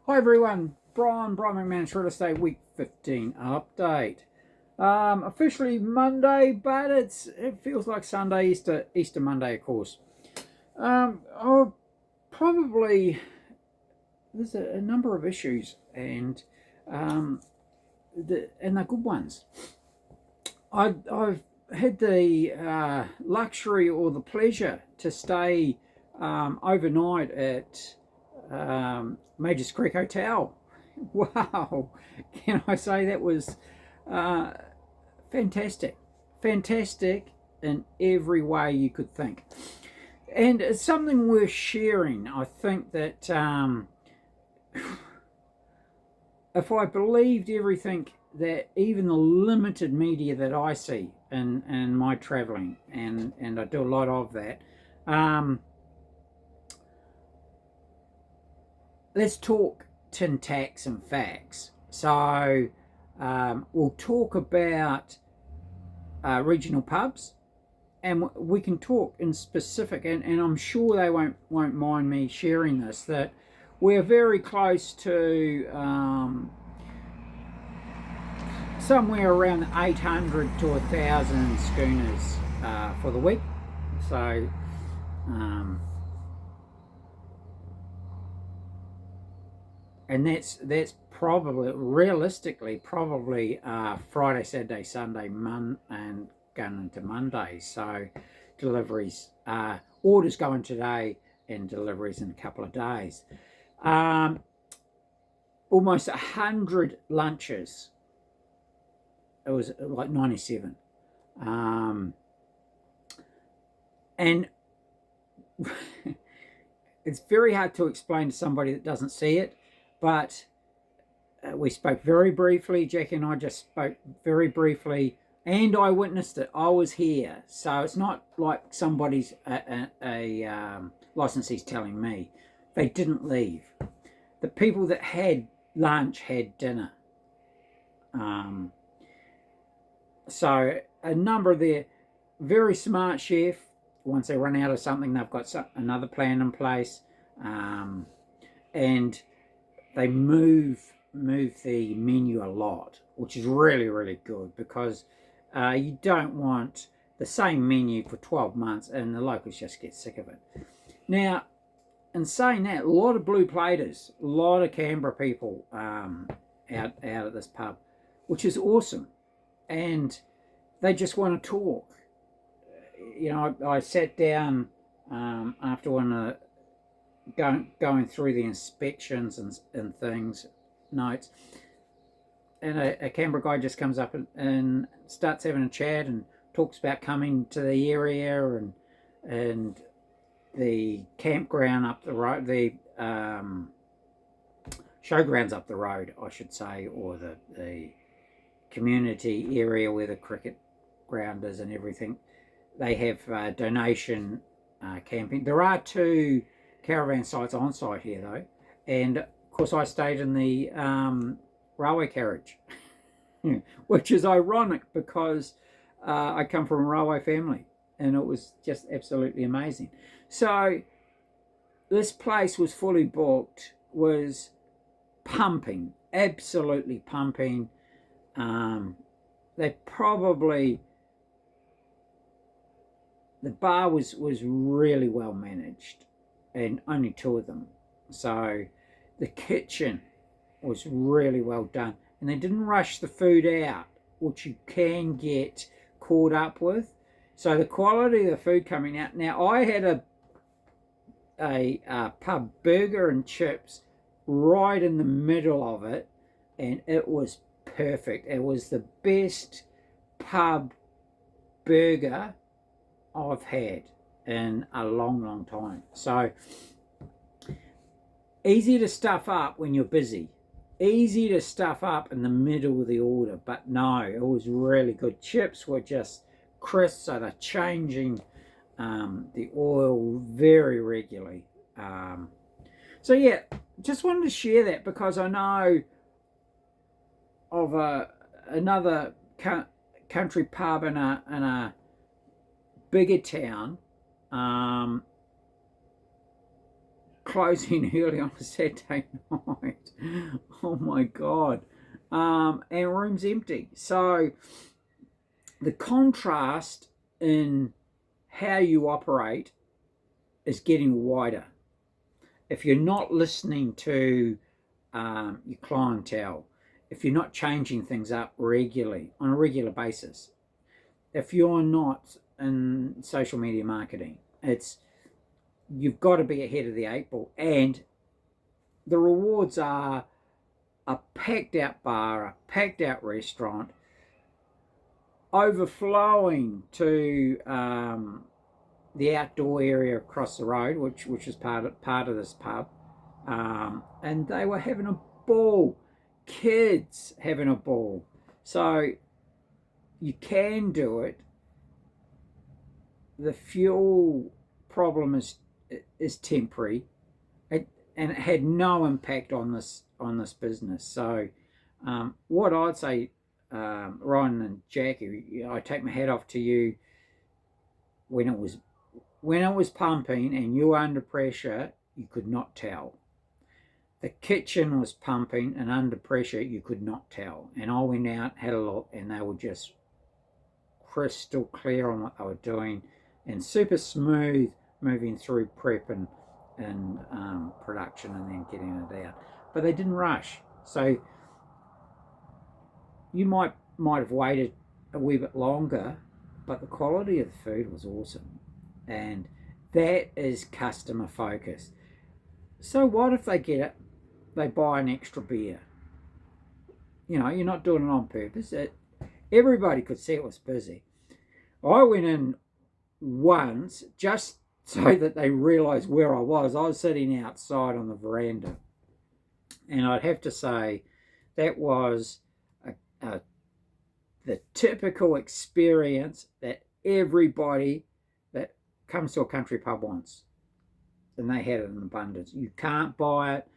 Hi everyone, Brian McManus Real Estate Week 15 update. Officially Monday, but it feels like Sunday, Easter Monday, of course. I'll probably there's a number of issues, and they're good ones. I've had the luxury or the pleasure to stay overnight at Majors Creek Hotel. Wow, can I say that was uh, fantastic? Fantastic in every way you could think. And it's something worth sharing. I think that if I believed everything that even the limited media that I see in my traveling, and I do a lot of that, um, let's talk tin tacks and facts. So we'll talk about regional pubs, and we can talk in specific, and I'm sure they won't mind me sharing this, that we're very close to somewhere around 800 to 1,000 schooners for the week. So um, and that's probably realistically probably Friday, Saturday, Sunday, and going into Monday. So deliveries, orders going today, and deliveries in a couple of days. Um, Almost 100 lunches. It was like 97, and it's very hard to explain to somebody that doesn't see it, but we spoke very briefly. Jackie and I just spoke very briefly, and I witnessed it. I was here, so it's not like somebody's licensee's telling me. They didn't leave. The people that had lunch had dinner. Um, so a number of their very smart chef. Once they run out of something, they've got another plan in place, and they move the menu a lot, which is really good, because you don't want the same menu for 12 months and the locals just get sick of it. Now, in saying that, a lot of blue platers, a lot of Canberra people out at this pub, which is awesome, and they just want to talk. I sat down after one of going through the inspections and things, notes, and a Canberra guy just comes up and starts having a chat and talks about coming to the area and the campground up the road, the showgrounds up the road, I should say, or the community area where the cricket ground is and everything. They have donation camping. There are 2 caravan sites on site here though, and of course I stayed in the railway carriage, which is ironic because I come from a railway family, and it was just absolutely amazing. So this place was fully booked, was pumping, absolutely pumping. They probably the bar was really well managed, and only 2 of them. So the kitchen was really well done, and they didn't rush the food out, which you can get caught up with. So the quality of the food coming out. Now I had a pub burger and chips right in the middle of it, and it was perfect. It was the best pub burger I've had in a long time. So easy to stuff up when you're busy, easy to stuff up in the middle of the order, but no, it was really good. Chips were just crisp, so they're changing the oil very regularly. So yeah, just wanted to share that because I know of another country pub in a bigger town, closing early on a Saturday night. Oh my God. And room's empty. So the contrast in how you operate is getting wider. If you're not listening to your clientele, if you're not changing things up regularly, on a regular basis, if you're not in social media marketing, you've got to be ahead of the 8 ball. And the rewards are a packed out bar, a packed out restaurant, overflowing to the outdoor area across the road, which is part of this pub, and they were having a ball, kids having a ball. So you can do it. The fuel problem is temporary, and it had no impact on this business. So what I'd say, Ryan and Jackie, I take my hat off to you. When it was pumping and you were under pressure, you could not tell. The kitchen was pumping and under pressure, you could not tell. And I went out, had a look, and they were just crystal clear on what they were doing and super smooth moving through prep and production and then getting it out. But they didn't rush. So you might have waited a wee bit longer, but the quality of the food was awesome. And that is customer focused. So what if they get it, they buy an extra beer? You know, you're not doing it on purpose. Everybody could see it was busy. I went in once just so that they realised where I was. I was sitting outside on the veranda. And I'd have to say that was the typical experience that everybody that comes to a country pub wants. And they had it in abundance. You can't buy it.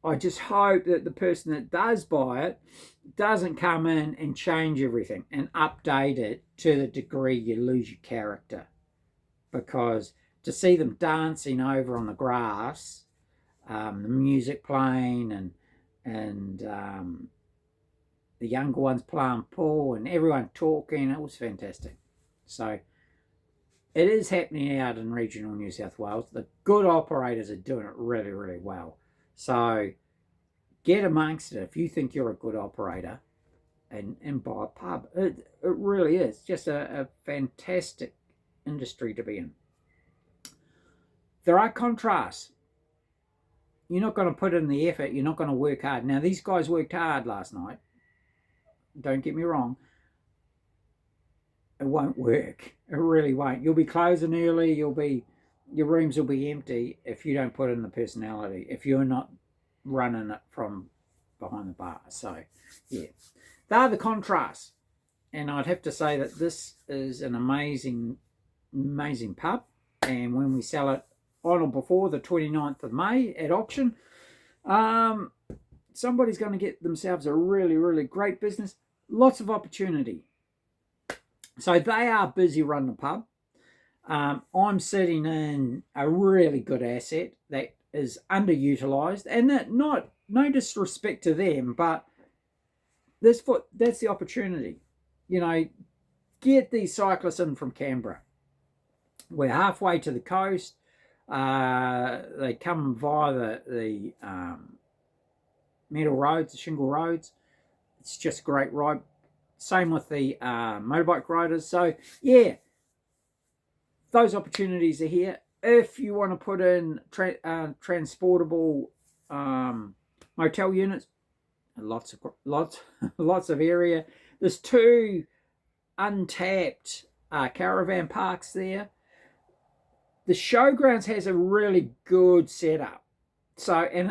I just hope that the person that does buy it doesn't come in and change everything and update it to the degree you lose your character. Because to see them dancing over on the grass, the music playing and the younger ones playing pool and everyone talking, it was fantastic. So it is happening out in regional New South Wales. The good operators are doing it really, really well. So get amongst it if you think you're a good operator and buy a pub. It really is just a fantastic industry to be in. There are contrasts. You're not going to put in the effort. You're not going to work hard. Now, these guys worked hard last night. Don't get me wrong. It won't work. It really won't. You'll be closing early. Your rooms will be empty if you don't put in the personality, if you're not running it from behind the bar. So, yeah. They are the contrasts. And I'd have to say that this is an amazing, amazing pub. And when we sell it on or before the 29th of May at auction, somebody's going to get themselves a really, really great business. Lots of opportunity. So they are busy running the pub. I'm sitting in a really good asset that is underutilised, and that no disrespect to them, but that's the opportunity. You know, get these cyclists in from Canberra. We're halfway to the coast. They come via the metal roads, the shingle roads. It's just a great ride. Same with the motorbike riders. So, yeah, those opportunities are here. If you want to put in transportable motel units, lots of area. There's 2 untapped caravan parks there. The showgrounds has a really good setup. So, and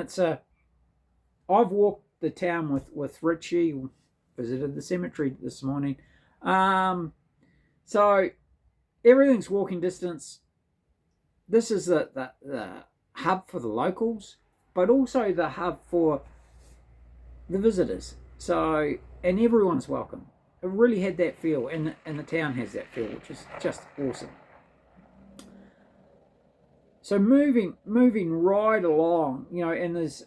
I've walked the town with Richie, visited the cemetery this morning. So everything's walking distance. This is the hub for the locals, but also the hub for the visitors. So, and everyone's welcome. It really had that feel, and the town has that feel, which is just awesome. So moving right along, you know, and there's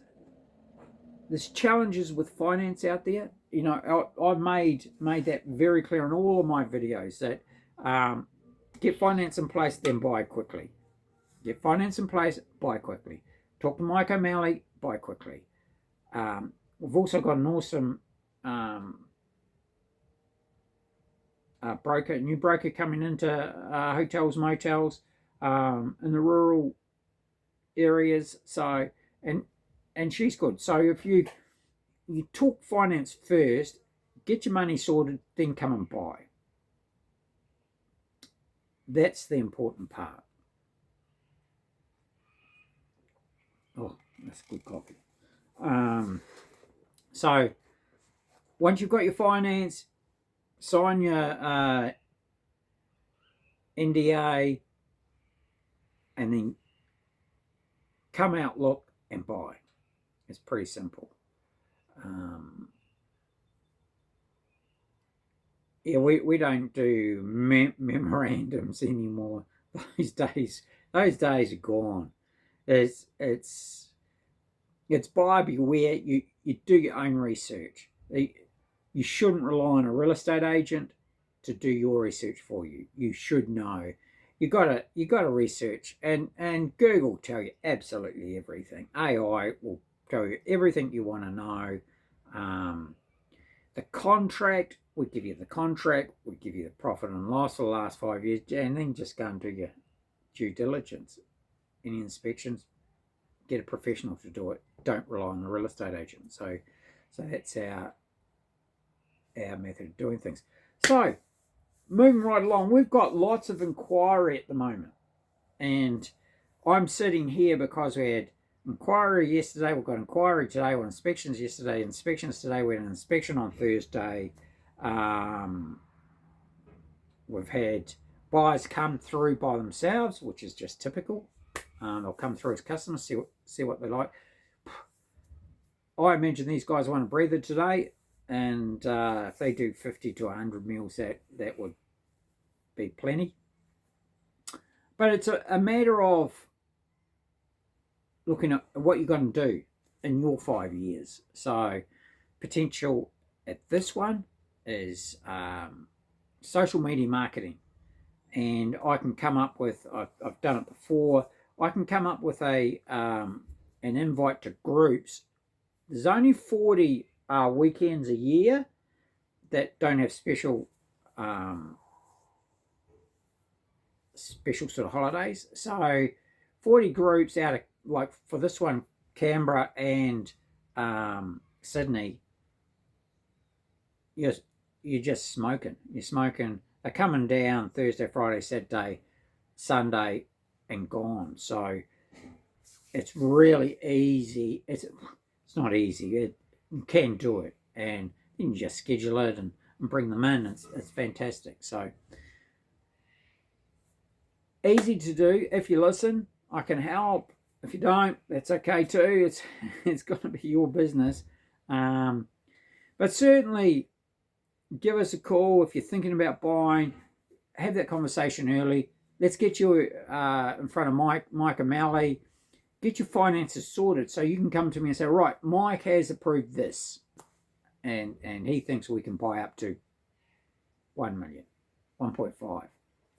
challenges with finance out there. You know, I've made that very clear in all of my videos that get finance in place, then buy quickly. Get finance in place, buy quickly. Talk to Mike O'Malley, buy quickly. We've also got an awesome new broker coming into hotels, motels in the rural areas. So and she's good. So if you talk finance first, get your money sorted, then come and buy. That's the important part. Oh, that's good coffee. So once you've got your finance, sign your NDA, and then come out, look, and buy. It's pretty simple. Yeah, we don't do memorandums anymore. Those days are gone. It's buyer beware. You do your own research. You shouldn't rely on a real estate agent to do your research for you. You should know. You gotta research, and Google will tell you absolutely everything. AI will tell you everything you want to know. The contract, we give you the contract, we give you the profit and loss for the last 5 years, and then just go and do your due diligence. Any inspections, get a professional to do it. Don't rely on the real estate agent. So that's our method of doing things. So moving right along, we've got lots of inquiry at the moment, and I'm sitting here because we had inquiry yesterday, we've got inquiry today, we had inspections yesterday, inspections today, we had an inspection on Thursday. We've had buyers come through by themselves, which is just typical. They'll come through as customers, see what they like. I imagine these guys want a breather today, and if they do 50 to 100 mils, that would be plenty. But it's a matter of looking at what you're going to do in your 5 years. So potential at this one is social media marketing, and I can come up with, I've done it before, I can come up with an invite to groups. There's only 40 weekends a year that don't have special sort of holidays. So 40 groups out of, like for this one, Canberra and Sydney, you're just smoking. You're smoking. They're coming down Thursday, Friday, Saturday, Sunday, and gone. So it's really easy. It's not easy. You can do it, and you can just schedule it and bring them in. It's fantastic. So easy to do. If you listen, I can help. If you don't, that's okay too. It's got to be your business. But certainly give us a call if you're thinking about buying. Have that conversation early. Let's get you in front of Mike O'Malley. Get your finances sorted so you can come to me and say, right, Mike has approved this, and he thinks we can buy up to 1 million, 1.5,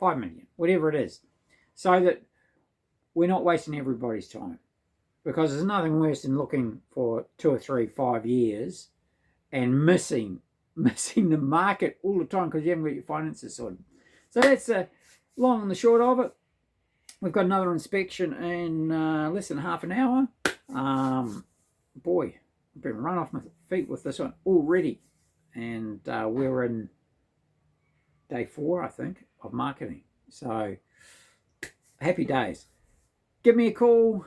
5 million, whatever it is, so that we're not wasting everybody's time. Because there's nothing worse than looking for 2 or 3, 5 years and missing the market all the time because you haven't got your finances sorted. So that's the long and the short of it. We've got another inspection in less than half an hour. Boy, I've been run off my feet with this one already. And we're in day 4, I think, of marketing. So happy days. Give me a call,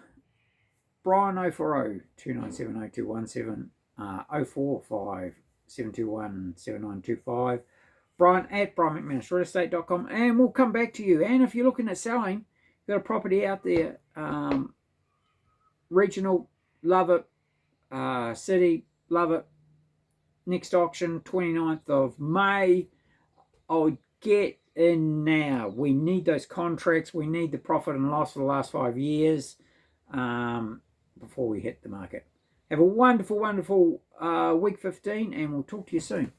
Brian 040 297 0217, 045 721 7925, Brian at brianmcmanusrealestate.com, and we'll come back to you. And if you're looking at selling, you've got a property out there, regional, love it, city, love it. Next auction, 29th of May. I'll get in now. We need those contracts. We need the profit and loss for the last 5 years before we hit the market. Have a wonderful, wonderful week 15, and we'll talk to you soon.